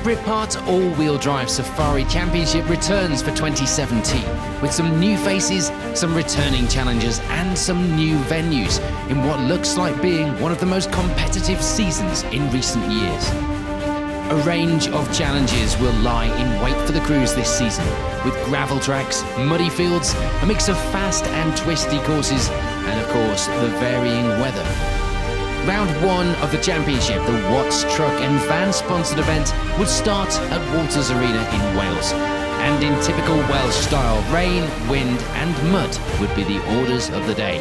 Britpart all-wheel drive Safari Championship returns for 2017, with some new faces, some returning challengers and some new venues in what looks like being one of the most competitive seasons in recent years. A range of challenges will lie in wait for the crews this season, with gravel tracks, muddy fields, a mix of fast and twisty courses, and of course the varying weather. Round one of the championship, the Watts Truck and Van sponsored event, would start at Walters Arena in Wales. And in typical Welsh style, rain, wind and mud would be the orders of the day.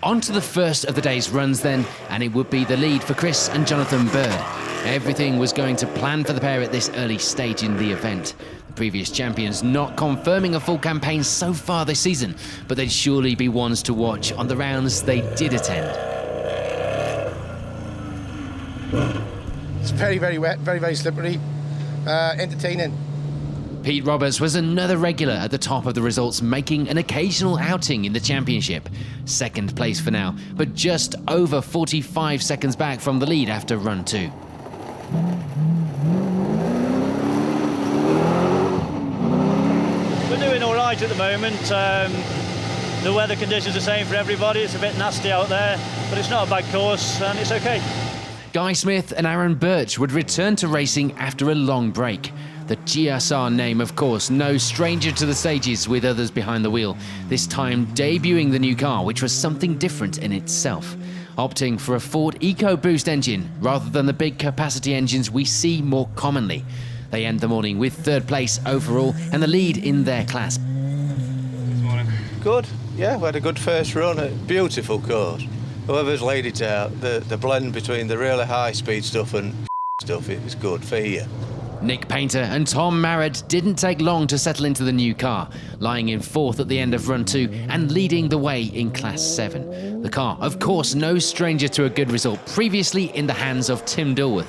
On to the first of the day's runs then, and it would be the lead for Chris and Jonathan Bird. Everything was going to plan for the pair at this early stage in the event. The previous champions not confirming a full campaign so far this season, but they'd surely be ones to watch on the rounds they did attend. It's very, very wet, very, very slippery, entertaining. Pete Roberts was another regular at the top of the results, making an occasional outing in the championship. Second place for now, but just over 45 seconds back from the lead after run two. We're doing all right at the moment. The weather conditions are the same for everybody. It's a bit nasty out there, but it's not a bad course and it's okay. Guy Smith and Aaron Birch would return to racing after a long break. The GSR name, of course, no stranger to the stages with others behind the wheel, this time debuting the new car, which was something different in itself. Opting for a Ford EcoBoost engine rather than the big capacity engines we see more commonly. They end the morning with third place overall and the lead in their class. Good morning. Good, yeah, we had a good first run. A beautiful course. Whoever's laid it out, the blend between the really high speed stuff and stuff, it was good for you. Nick Painter and Tom Marrett didn't take long to settle into the new car, lying in fourth at the end of run two and leading the way in Class 7. The car, of course, no stranger to a good result, previously in the hands of Tim Dilworth.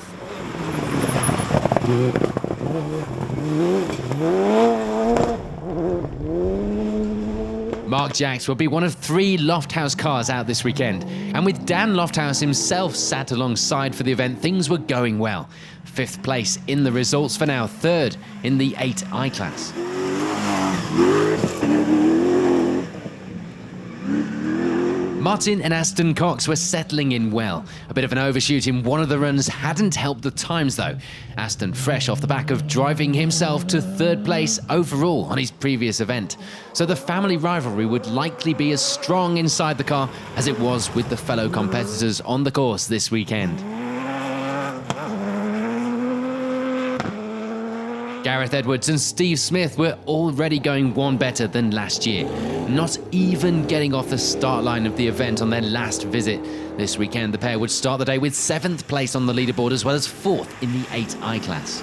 Mark Jacks will be one of three Lofthouse cars out this weekend, and with Dan Lofthouse himself sat alongside for the event, things were going well. Fifth place in the results for now, third in the 8i class. Martin and Aston Cox were settling in well. A bit of an overshoot in one of the runs hadn't helped the times though. Aston fresh off the back of driving himself to third place overall on his previous event. So the family rivalry would likely be as strong inside the car as it was with the fellow competitors on the course this weekend. Gareth Edwards and Steve Smith were already going one better than last year, not even getting off the start line of the event on their last visit. This weekend, the pair would start the day with 7th place on the leaderboard as well as 4th in the 8i class.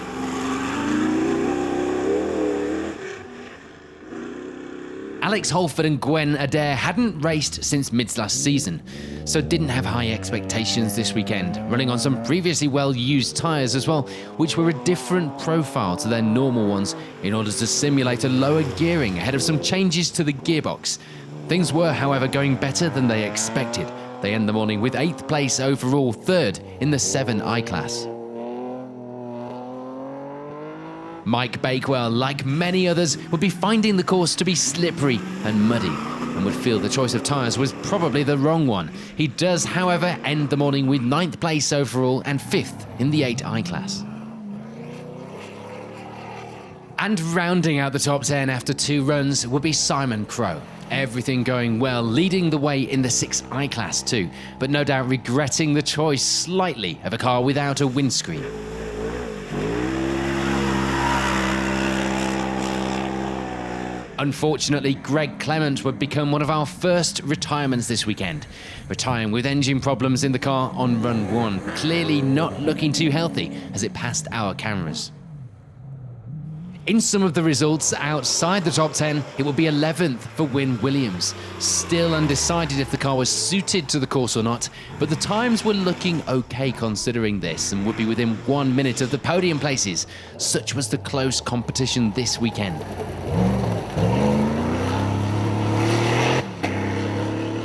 Alex Holford and Gwen Adair hadn't raced since mid-last season, so didn't have high expectations this weekend, running on some previously well-used tyres as well, which were a different profile to their normal ones in order to simulate a lower gearing ahead of some changes to the gearbox. Things were, however, going better than they expected. They end the morning with 8th place overall, 3rd in the 7i class. Mike Bakewell, like many others, would be finding the course to be slippery and muddy and would feel the choice of tyres was probably the wrong one. He does, however, end the morning with 9th place overall and 5th in the 8i class. And rounding out the top 10 after 2 runs would be Simon Crowe. Everything going well, leading the way in the 6i class too, but no doubt regretting the choice slightly of a car without a windscreen. Unfortunately, Greg Clement would become one of our first retirements this weekend, retiring with engine problems in the car on run 1, clearly not looking too healthy as it passed our cameras. In some of the results outside the top 10, it will be 11th for Wyn Williams. Still undecided if the car was suited to the course or not, but the times were looking okay considering this and would be within 1 minute of the podium places. Such was the close competition this weekend.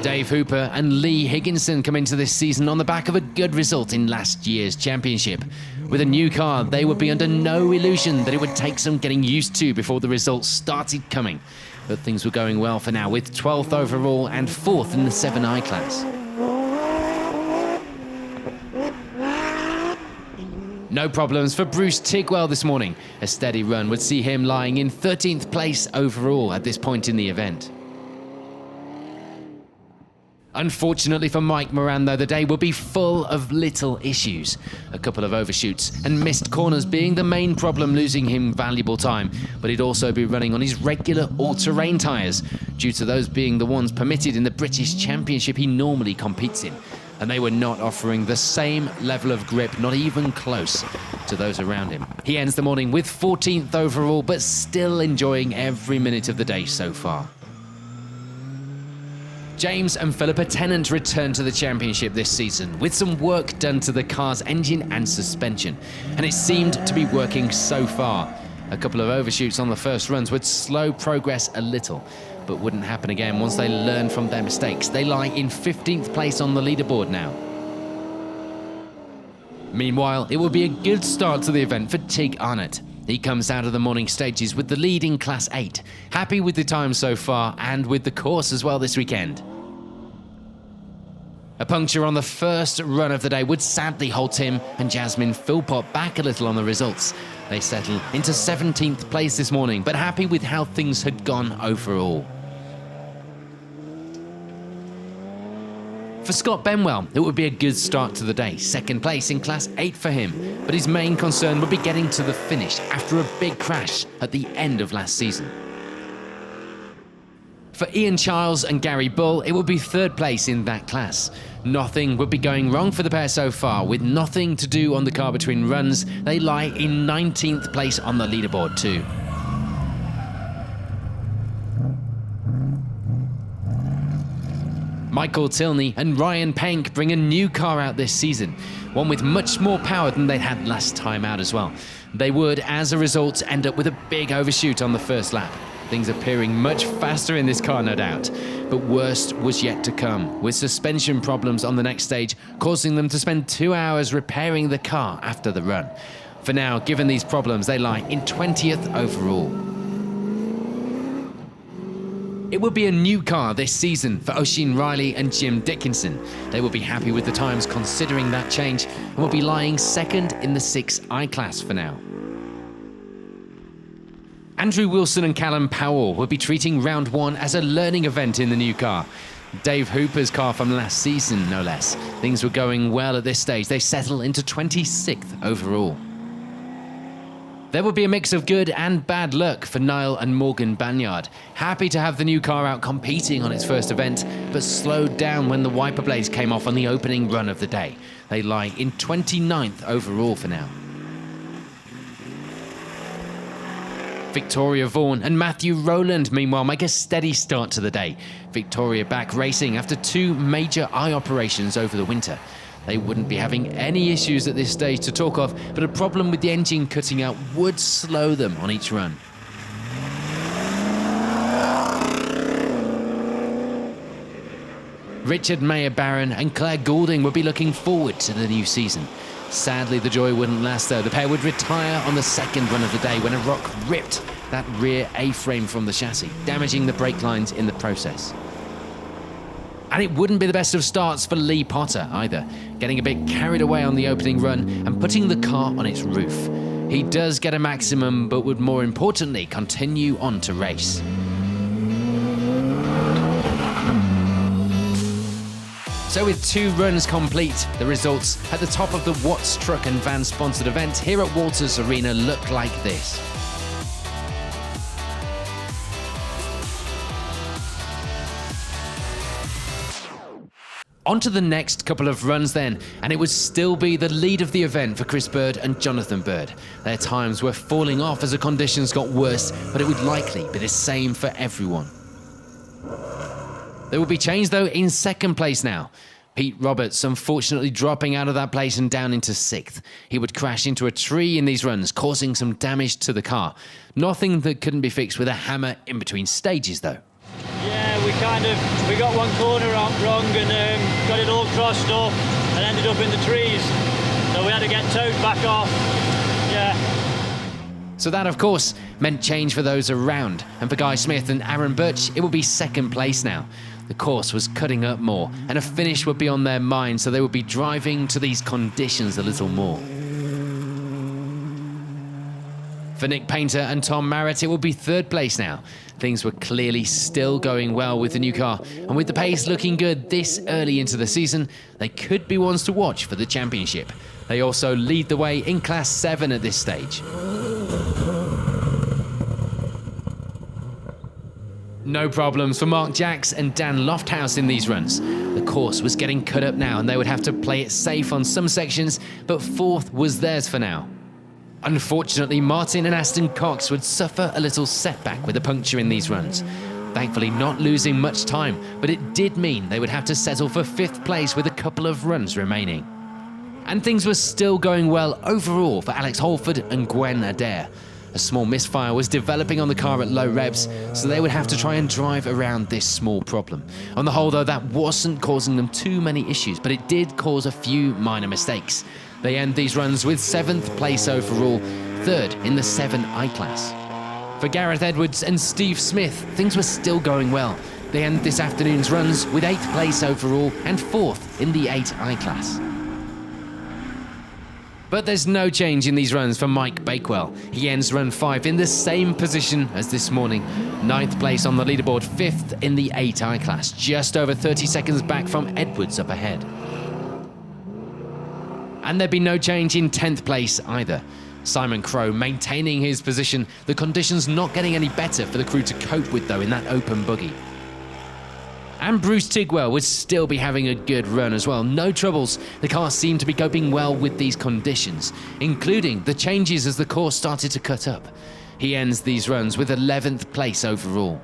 Dave Hooper and Lee Higginson come into this season on the back of a good result in last year's championship. With a new car, they would be under no illusion that it would take some getting used to before the results started coming. But things were going well for now, with 12th overall and 4th in the 7i class. No problems for Bruce Tigwell this morning. A steady run would see him lying in 13th place overall at this point in the event. Unfortunately for Mike Moran, though, the day will be full of little issues. A couple of overshoots and missed corners being the main problem, losing him valuable time. But he'd also be running on his regular all-terrain tyres, due to those being the ones permitted in the British Championship he normally competes in. And they were not offering the same level of grip, not even close, to those around him. He ends the morning with 14th overall, but still enjoying every minute of the day so far. James and Philippa Tennant returned to the championship this season with some work done to the car's engine and suspension, and it seemed to be working so far. A couple of overshoots on the first runs would slow progress a little, but wouldn't happen again once they learned from their mistakes. They lie in 15th place on the leaderboard now. Meanwhile, it will be a good start to the event for Tig Arnott. He comes out of the morning stages with the lead in Class 8, happy with the time so far and with the course as well this weekend. A puncture on the first run of the day would sadly hold him and Jasmine Philpott back a little on the results. They settle into 17th place this morning, but happy with how things had gone overall. For Scott Benwell, it would be a good start to the day. Second place in Class 8 for him, but his main concern would be getting to the finish after a big crash at the end of last season. For Ian Charles and Gary Bull, it would be third place in that class. Nothing would be going wrong for the pair so far. With nothing to do on the car between runs, they lie in 19th place on the leaderboard too. Michael Tilney and Ryan Penk bring a new car out this season, one with much more power than they had last time out as well. They would, as a result, end up with a big overshoot on the first lap. Things appearing much faster in this car, no doubt. But worst was yet to come, with suspension problems on the next stage, causing them to spend 2 hours repairing the car after the run. For now, given these problems, they lie in 20th overall. It will be a new car this season for Oisin Riley and Jim Dickinson. They will be happy with the times considering that change and will be lying second in the 6i class for now. Andrew Wilson and Callum Powell will be treating round one as a learning event in the new car. Dave Hooper's car from last season, no less. Things were going well at this stage. They settle into 26th overall. There will be a mix of good and bad luck for Niall and Morgan Banyard. Happy to have the new car out competing on its first event, but slowed down when the wiper blades came off on the opening run of the day. They lie in 29th overall for now. Victoria Vaughan and Matthew Rowland, meanwhile, make a steady start to the day. Victoria back racing after 2 major eye operations over the winter. They wouldn't be having any issues at this stage to talk of, but a problem with the engine cutting out would slow them on each run. Richard Mayer-Barron and Claire Goulding would be looking forward to the new season. Sadly, the joy wouldn't last though. The pair would retire on the second run of the day when a rock ripped that rear A-frame from the chassis, damaging the brake lines in the process. And it wouldn't be the best of starts for Lee Potter either, getting a bit carried away on the opening run and putting the car on its roof. He does get a maximum, but would more importantly continue on to race. So with 2 runs complete, the results at the top of the Watts Truck and Van sponsored event here at Walters Arena look like this. On to the next couple of runs then, and it would still be the lead of the event for Chris Bird and Jonathan Bird. Their times were falling off as the conditions got worse, but it would likely be the same for everyone. There will be change though in second place now. Pete Roberts unfortunately dropping out of that place and down into 6th. He would crash into a tree in these runs, causing some damage to the car. Nothing that couldn't be fixed with a hammer in between stages though. Yeah, we we got one corner wrong and got it all crossed up and ended up in the trees. So we had to get towed back off. Yeah. So that, of course, meant change for those around. And for Guy Smith and Aaron Birch, it would be second place now. The course was cutting up more, and a finish would be on their mind, so they would be driving to these conditions a little more. For Nick Painter and Tom Marrett, it will be third place now. Things were clearly still going well with the new car, and with the pace looking good this early into the season, they could be ones to watch for the championship. They also lead the way in Class 7 at this stage. No problems for Mark Jacks and Dan Lofthouse in these runs. The course was getting cut up now, and they would have to play it safe on some sections, but fourth was theirs for now. Unfortunately, Martin and Aston Cox would suffer a little setback with a puncture in these runs. Thankfully not losing much time, but it did mean they would have to settle for fifth place with a couple of runs remaining. And things were still going well overall for Alex Holford and Gwen Adair. A small misfire was developing on the car at low revs, so they would have to try and drive around this small problem. On the whole, though, that wasn't causing them too many issues, but it did cause a few minor mistakes. They end these runs with 7th place overall, 3rd in the 7 I-Class. For Gareth Edwards and Steve Smith, things were still going well. They end this afternoon's runs with 8th place overall and 4th in the 8 I-Class. But there's no change in these runs for Mike Bakewell. He ends run 5 in the same position as this morning. 9th place on the leaderboard, 5th in the 8 I-Class, just over 30 seconds back from Edwards up ahead. And there'd be no change in 10th place either. Simon Crowe maintaining his position, the conditions not getting any better for the crew to cope with though in that open buggy. And Bruce Tigwell would still be having a good run as well. No troubles. The car seemed to be coping well with these conditions, including the changes as the course started to cut up. He ends these runs with 11th place overall.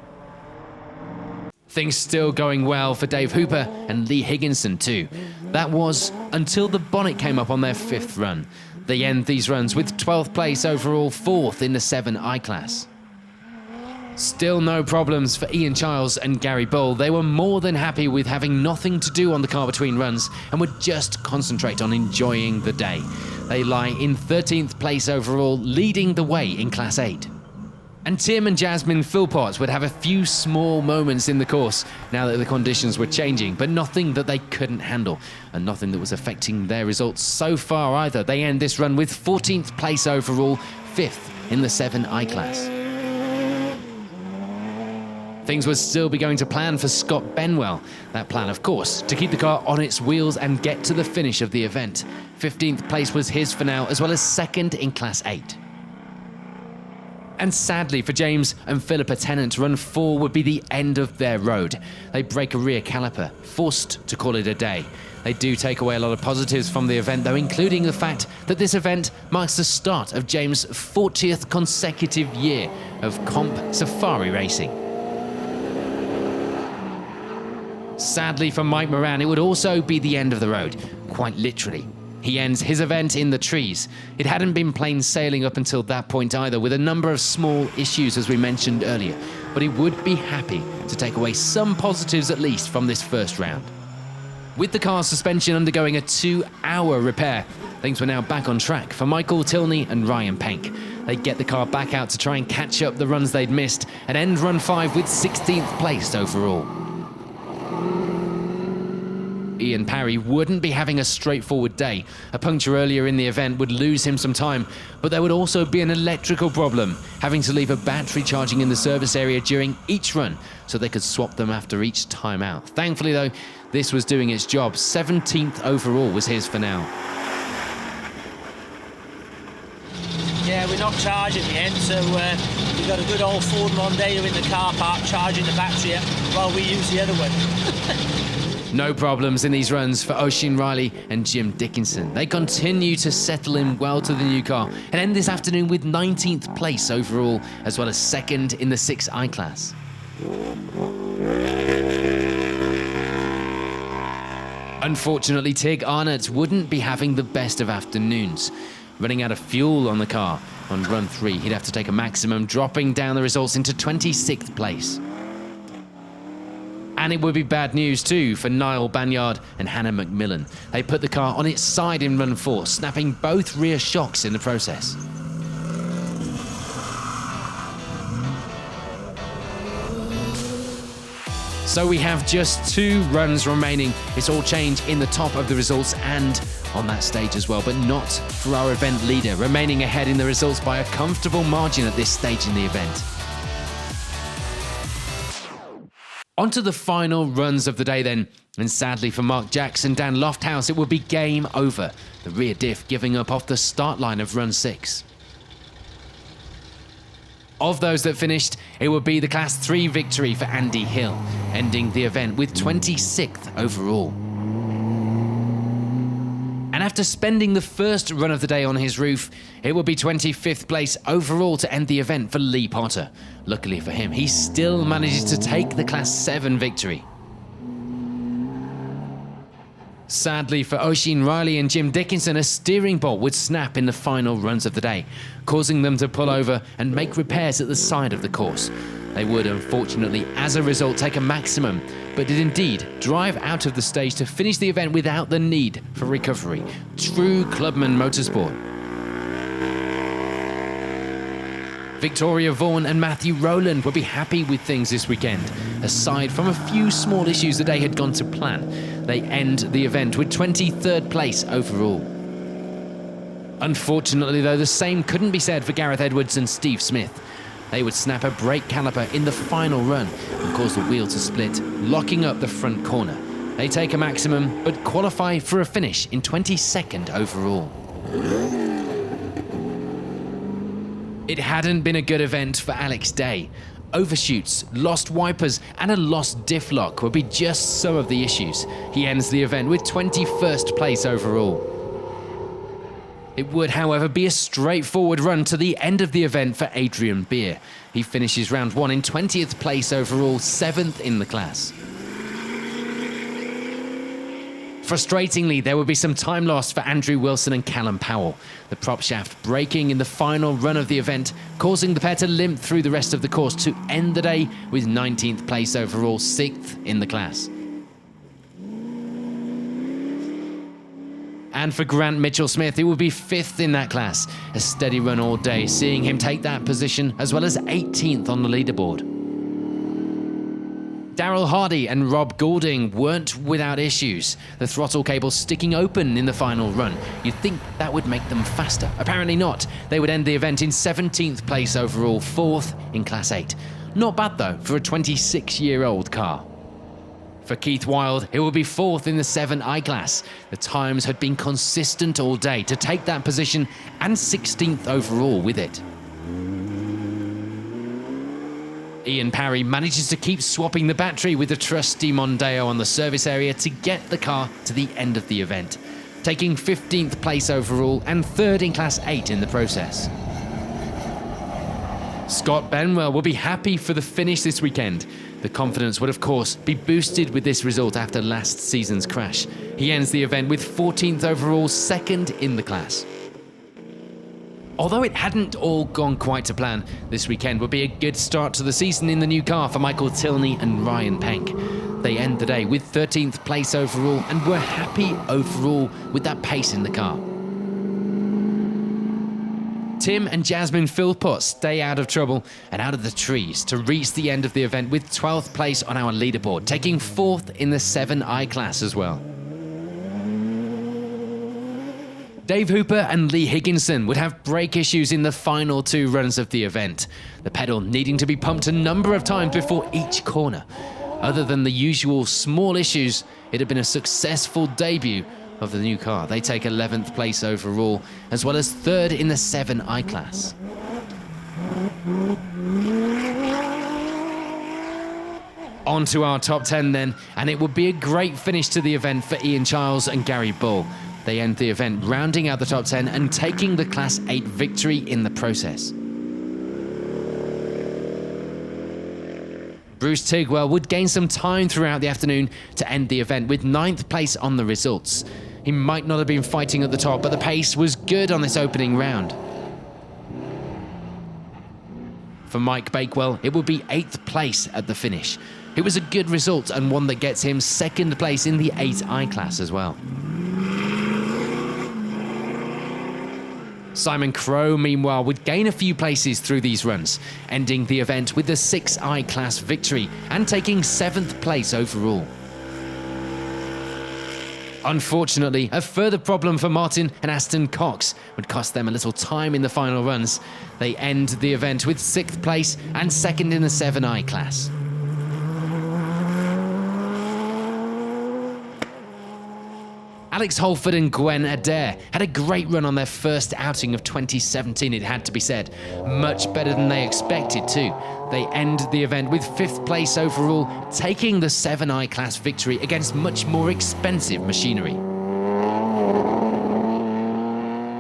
Things still going well for Dave Hooper and Lee Higginson too. That was until the bonnet came up on their 5th run. They end these runs with 12th place overall, 4th in the 7 I-Class. Still no problems for Ian Childs and Gary Bull. They were more than happy with having nothing to do on the car between runs and would just concentrate on enjoying the day. They lie in 13th place overall, leading the way in Class 8. And Tim and Jasmine Philpott would have a few small moments in the course now that the conditions were changing, but nothing that they couldn't handle and nothing that was affecting their results so far either. They end this run with 14th place overall, 5th in the 7 I-Class. Things would still be going to plan for Scott Benwell. That plan, of course, to keep the car on its wheels and get to the finish of the event. 15th place was his for now, as well as 2nd in Class 8. And sadly for James and Philippa Tennant, run 4 would be the end of their road. They break a rear caliper, forced to call it a day. They do take away a lot of positives from the event, though, including the fact that this event marks the start of James' 40th consecutive year of comp safari racing. Sadly for Mike Moran, it would also be the end of the road, quite literally. He ends his event in the trees. It hadn't been plain sailing up until that point either, with a number of small issues as we mentioned earlier, but he would be happy to take away some positives at least from this first round. With the car's suspension undergoing a 2-hour repair, things were now back on track for Michael Tilney and Ryan Penk. They get the car back out to try and catch up the runs they'd missed and end run 5 with 16th place overall. Ian Parry wouldn't be having a straightforward day. A puncture earlier in the event would lose him some time, but there would also be an electrical problem, having to leave a battery charging in the service area during each run so they could swap them after each time out. Thankfully though, this was doing its job. 17th overall was his for now. Yeah, we're not charging the end, so we've got a good old Ford Mondeo in the car park charging the battery while we use the other one. No problems in these runs for Oisin Riley and Jim Dickinson. They continue to settle in well to the new car and end this afternoon with 19th place overall, as well as 2nd in the 6 I-Class. Unfortunately, Tig Arnott wouldn't be having the best of afternoons. Running out of fuel on the car on run 3, he'd have to take a maximum, dropping down the results into 26th place. And it would be bad news too for Niall Banyard and Hannah McMillan. They put the car on its side in run 4, snapping both rear shocks in the process. So we have just 2 runs remaining. It's all change in the top of the results and on that stage as well, but not for our event leader, remaining ahead in the results by a comfortable margin at this stage in the event. On to the final runs of the day then, and sadly for Mark Jackson, Dan Lofthouse, it will be game over. The rear diff giving up off the start line of run 6. Of those that finished, it would be the Class 3 victory for Andy Hill, ending the event with 26th overall. And after spending the first run of the day on his roof, it would be 25th place overall to end the event for Lee Potter. Luckily for him, he still manages to take the Class 7 victory. Sadly for Oisin Riley and Jim Dickinson, a steering bolt would snap in the final runs of the day, causing them to pull over and make repairs at the side of the course. They would, unfortunately, as a result, take a maximum, but did indeed drive out of the stage to finish the event without the need for recovery. True clubman motorsport. Victoria Vaughan and Matthew Rowland would be happy with things this weekend. Aside from a few small issues the day had gone to plan, they end the event with 23rd place overall. Unfortunately though, the same couldn't be said for Gareth Edwards and Steve Smith. They would snap a brake caliper in the final run and cause the wheel to split, locking up the front corner. They take a maximum, but qualify for a finish in 22nd overall. It hadn't been a good event for Alex Day. Overshoots, lost wipers and a lost diff lock would be just some of the issues. He ends the event with 21st place overall. It would, however, be a straightforward run to the end of the event for Adrian Beer. He finishes round 1 in 20th place overall, 7th in the class. Frustratingly, there would be some time lost for Andrew Wilson and Callum Powell. The prop shaft breaking in the final run of the event, causing the pair to limp through the rest of the course to end the day with 19th place overall, 6th in the class. And for Grant Mitchell-Smith, it will be 5th in that class. A steady run all day, seeing him take that position as well as 18th on the leaderboard. Darryl Hardy and Rob Goulding weren't without issues. The throttle cable sticking open in the final run. You'd think that would make them faster. Apparently not. They would end the event in 17th place overall, 4th in Class 8. Not bad though for a 26-year-old car. For Keith Wilde, it will be 4th in the 7i class. The times had been consistent all day to take that position and 16th overall with it. Ian Parry manages to keep swapping the battery with the trusty Mondeo on the service area to get the car to the end of the event, taking 15th place overall and 3rd in Class 8 in the process. Scott Benwell will be happy for the finish this weekend. The confidence would of course be boosted with this result after last season's crash. He ends the event with 14th overall, 2nd in the class. Although it hadn't all gone quite to plan, this weekend would be a good start to the season in the new car for Michael Tilney and Ryan Penk. They end the day with 13th place overall and were happy overall with that pace in the car. Tim and Jasmine Philpott stay out of trouble and out of the trees to reach the end of the event with 12th place on our leaderboard, taking 4th in the 7i class as well. Dave Hooper and Lee Higginson would have brake issues in the final 2 runs of the event, the pedal needing to be pumped a number of times before each corner. Other than the usual small issues, it had been a successful debut of the new car. They take 11th place overall, as well as 3rd in the 7i class. On to our top 10 then, and it would be a great finish to the event for Ian Childs and Gary Bull. They end the event rounding out the top 10 and taking the Class 8 victory in the process. Bruce Tigwell would gain some time throughout the afternoon to end the event with 9th place on the results. He might not have been fighting at the top, but the pace was good on this opening round. For Mike Bakewell, it would be 8th place at the finish. It was a good result and one that gets him second place in the 8i class as well. Simon Crowe, meanwhile, would gain a few places through these runs, ending the event with the 6i class victory and taking 7th place overall. Unfortunately, a further problem for Martin and Aston Cox would cost them a little time in the final runs. They end the event with 6th place and 2nd in the 7i class. Alex Holford and Gwen Adair had a great run on their first outing of 2017, it had to be said. Much better than they expected too. They end the event with 5th place overall, taking the 7i class victory against much more expensive machinery.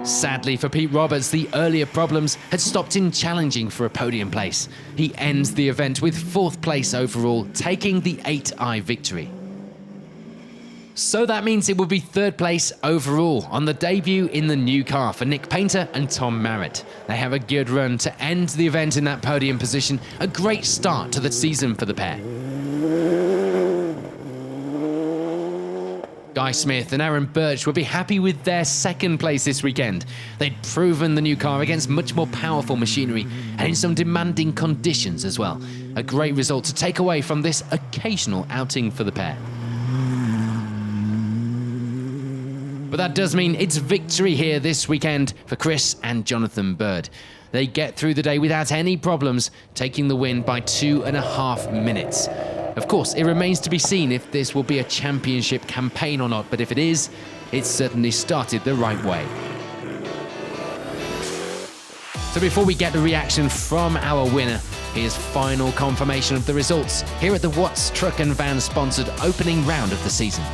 Sadly for Pete Roberts, the earlier problems had stopped him challenging for a podium place. He ends the event with 4th place overall, taking the 8i victory. So that means it will be 3rd place overall on the debut in the new car for Nick Painter and Tom Marrett. They have a good run to end the event in that podium position, a great start to the season for the pair. Guy Smith and Aaron Birch will be happy with their 2nd place this weekend. They'd proven the new car against much more powerful machinery and in some demanding conditions as well. A great result to take away from this occasional outing for the pair. But that does mean it's victory here this weekend for Chris and Jonathan Bird. They get through the day without any problems, taking the win by 2.5 minutes. Of course, it remains to be seen if this will be a championship campaign or not, but if it is, it's certainly started the right way. So before we get the reaction from our winner, here's final confirmation of the results here at the Watts Truck and Van sponsored opening round of the season.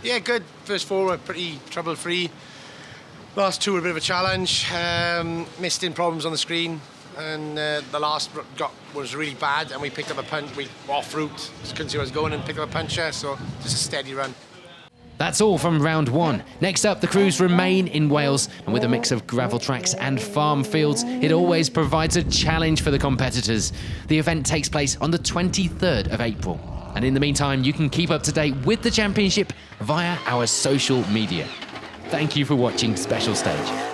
Yeah, good. First 4 were pretty trouble-free. Last 2 were a bit of a challenge. Missed in problems on the screen, and the last was really bad. And we picked up a punch. We off route, just couldn't see where I was going, and picked up a puncher. So just a steady run. That's all from round 1. Next up, the crews remain in Wales, and with a mix of gravel tracks and farm fields, it always provides a challenge for the competitors. The event takes place on the 23rd of April. And in the meantime, you can keep up to date with the championship via our social media. Thank you for watching Special Stage.